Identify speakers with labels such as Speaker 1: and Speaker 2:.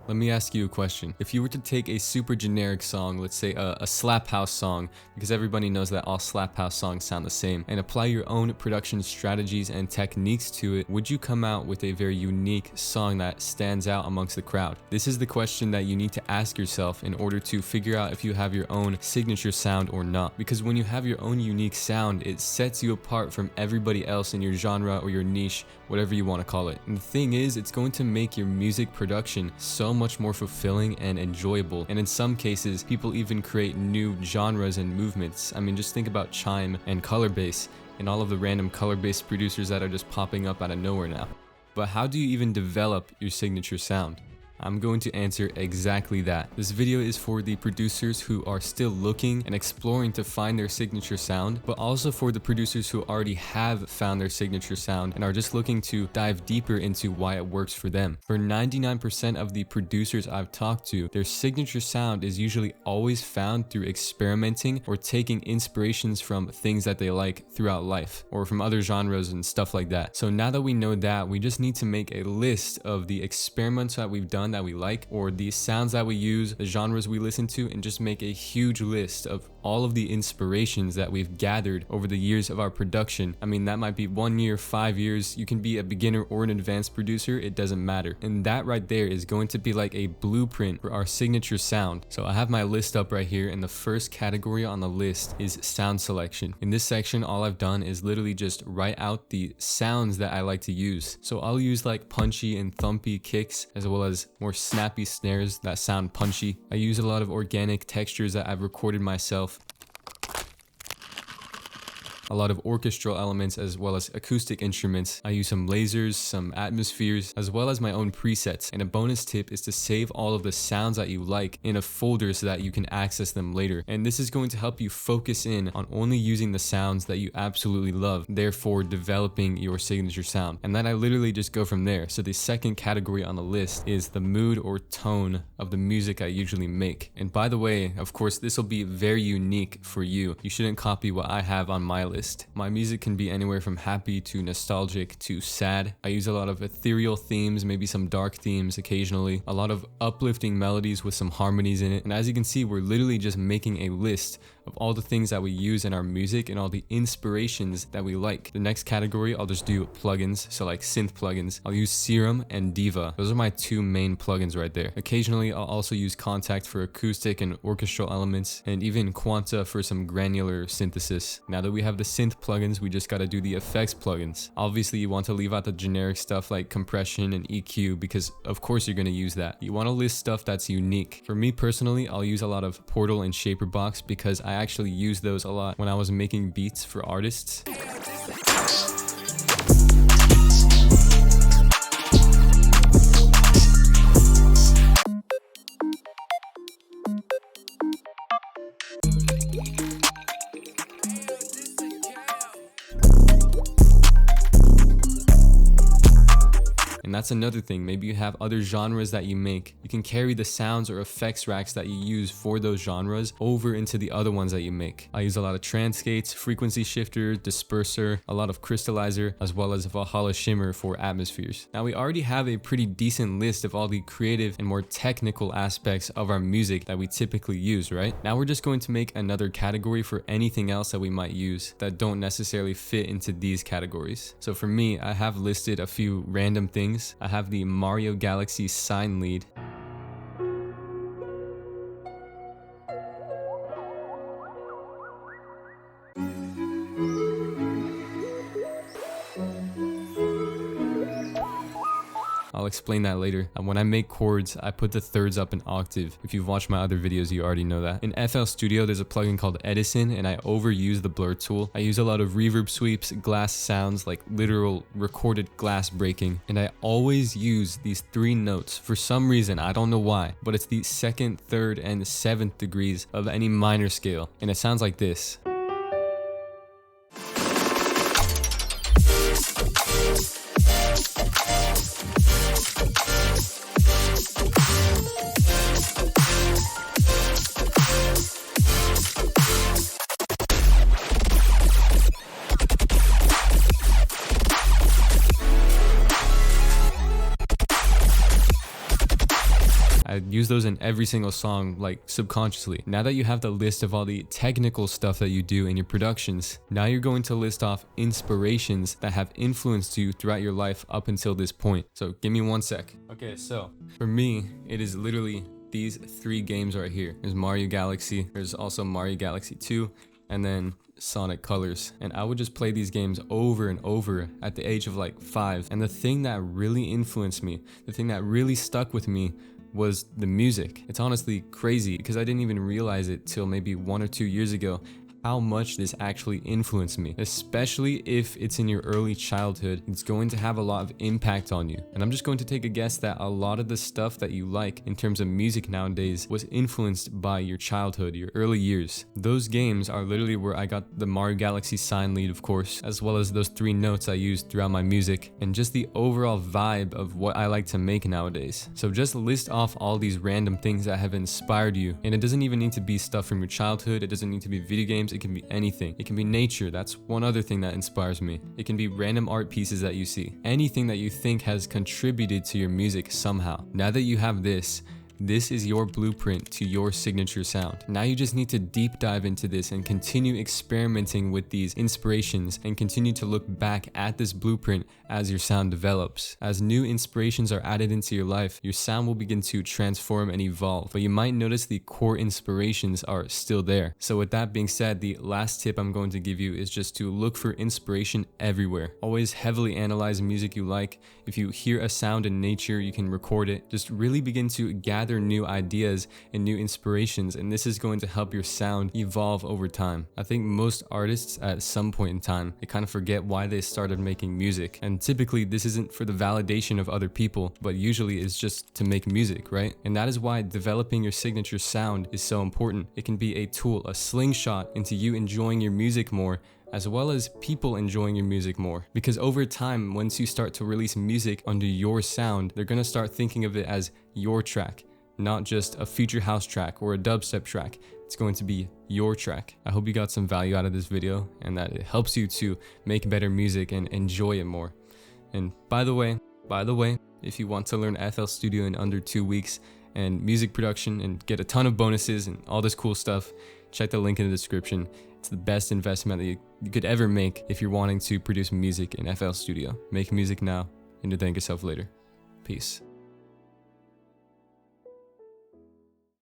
Speaker 1: Let me ask you a question. If you were to take a super generic song, let's say a slap house song, because everybody knows that all slap house songs sound the same, and apply your own production strategies and techniques to it, would you come out with a very unique song that stands out amongst the crowd? This is the question that you need to ask yourself in order to figure out if you have your own signature sound or not. Because when you have your own unique sound, it sets you apart from everybody else in your genre or your niche, whatever you want to call it. And the thing is, it's going to make your music production so much more fulfilling and enjoyable. And in some cases, people even create new genres and movements. I mean, just think about chime and color bass and all of the random color bass producers that are just popping up out of nowhere now. But how do you even develop your signature sound? I'm going to answer exactly that. This video is for the producers who are still looking and exploring to find their signature sound, but also for the producers who already have found their signature sound and are just looking to dive deeper into why it works for them. For 99% of the producers I've talked to, their signature sound is usually always found through experimenting or taking inspirations from things that they like throughout life or from other genres and stuff like that. So now that we know that, we just need to make a list of the experiments that we've done that we like, or the sounds that we use, the genres we listen to, and just make a huge list of all of the inspirations that we've gathered over the years of our production. I mean, that might be 1 year, 5 years. You can be a beginner or an advanced producer, it doesn't matter. And that right there is going to be like a blueprint for our signature sound. So I have my list up right here, and the first category on the list is sound selection. In this section, all I've done is literally just write out the sounds that I like to use. So I'll use like punchy and thumpy kicks, as well as more snappy snares that sound punchy. I use a lot of organic textures that I've recorded myself, a lot of orchestral elements, as well as acoustic instruments. I use some lasers, some atmospheres, as well as my own presets. And a bonus tip is to save all of the sounds that you like in a folder so that you can access them later. And this is going to help you focus in on only using the sounds that you absolutely love, therefore developing your signature sound. And then I literally just go from there. So the second category on the list is the mood or tone of the music I usually make. And by the way, of course, this will be very unique for you. You shouldn't copy what I have on my list. My music can be anywhere from happy to nostalgic to sad. I use a lot of ethereal themes, maybe some dark themes occasionally, a lot of uplifting melodies with some harmonies in it. And as you can see, we're literally just making a list of all the things that we use in our music and all the inspirations that we like. The next category, I'll just do plugins, so like synth plugins. I'll use Serum and Diva. Those are my two main plugins right there. Occasionally, I'll also use Contact for acoustic and orchestral elements, and even Quanta for some granular synthesis. Now that we have the synth plugins, we just gotta do the effects plugins. Obviously, you want to leave out the generic stuff like compression and EQ, because of course you're gonna use that. You wanna list stuff that's unique. For me personally, I'll use a lot of Portal and Shaperbox because I actually used those a lot when I was making beats for artists. And that's another thing. Maybe you have other genres that you make. You can carry the sounds or effects racks that you use for those genres over into the other ones that you make. I use a lot of transgates, frequency shifter, disperser, a lot of crystallizer, as well as Valhalla shimmer for atmospheres. Now we already have a pretty decent list of all the creative and more technical aspects of our music that we typically use, right? Now we're just going to make another category for anything else that we might use that don't necessarily fit into these categories. So for me, I have listed a few random things. I have the Mario Galaxy sine lead. I'll explain that later. And when I make chords, I put the thirds up an octave. If you've watched my other videos, you already know that. In FL Studio, there's a plugin called Edison, and I overuse the blur tool. I use a lot of reverb sweeps, glass sounds, like literal recorded glass breaking. And I always use these 3 notes. For some reason, I don't know why, but it's the 2nd, 3rd, and 7th degrees of any minor scale. And it sounds like this. I use those in every single song, like subconsciously. Now that you have the list of all the technical stuff that you do in your productions, now you're going to list off inspirations that have influenced you throughout your life up until this point. So give me 1 sec. Okay, so for me, it is literally these 3 games right here. There's Mario Galaxy, there's also Mario Galaxy 2, and then Sonic Colors. And I would just play these games over and over at the age of like 5. And the thing that really influenced me, the thing that really stuck with me, was the music. It's honestly crazy because I didn't even realize it till maybe 1 or 2 years ago how much this actually influenced me, especially if it's in your early childhood. It's going to have a lot of impact on you. And I'm just going to take a guess that a lot of the stuff that you like in terms of music nowadays was influenced by your childhood, your early years. Those games are literally where I got the Mario Galaxy sign lead, of course, as well as those 3 notes I used throughout my music, and just the overall vibe of what I like to make nowadays. So just list off all these random things that have inspired you. And it doesn't even need to be stuff from your childhood. It doesn't need to be video games. It can be anything. It can be nature. That's one other thing that inspires me. It can be random art pieces that you see. Anything that you think has contributed to your music somehow. Now that you have this is your blueprint to your signature sound. Now you just need to deep dive into this and continue experimenting with these inspirations and continue to look back at this blueprint as your sound develops. As new inspirations are added into your life, your sound will begin to transform and evolve, but you might notice the core inspirations are still there. So with that being said, the last tip I'm going to give you is just to look for inspiration everywhere. Always heavily analyze music you like. If you hear a sound in nature, you can record it. Just really begin to gather new ideas and new inspirations, and this is going to help your sound evolve over time. I think most artists at some point in time, they kind of forget why they started making music, and typically this isn't for the validation of other people, but usually it's just to make music, right? And that is why developing your signature sound is so important. It can be a tool, a slingshot into you enjoying your music more, as well as people enjoying your music more. Because over time, once you start to release music under your sound, they're gonna start thinking of it as your track, not just a future house track or a dubstep track. It's going to be your track. I hope you got some value out of this video and that it helps you to make better music and enjoy it more. And by the way, if you want to learn FL Studio in under 2 weeks and music production and get a ton of bonuses and all this cool stuff, check the link in the description. It's the best investment that you could ever make if you're wanting to produce music in FL Studio. Make music now and to thank yourself later. Peace.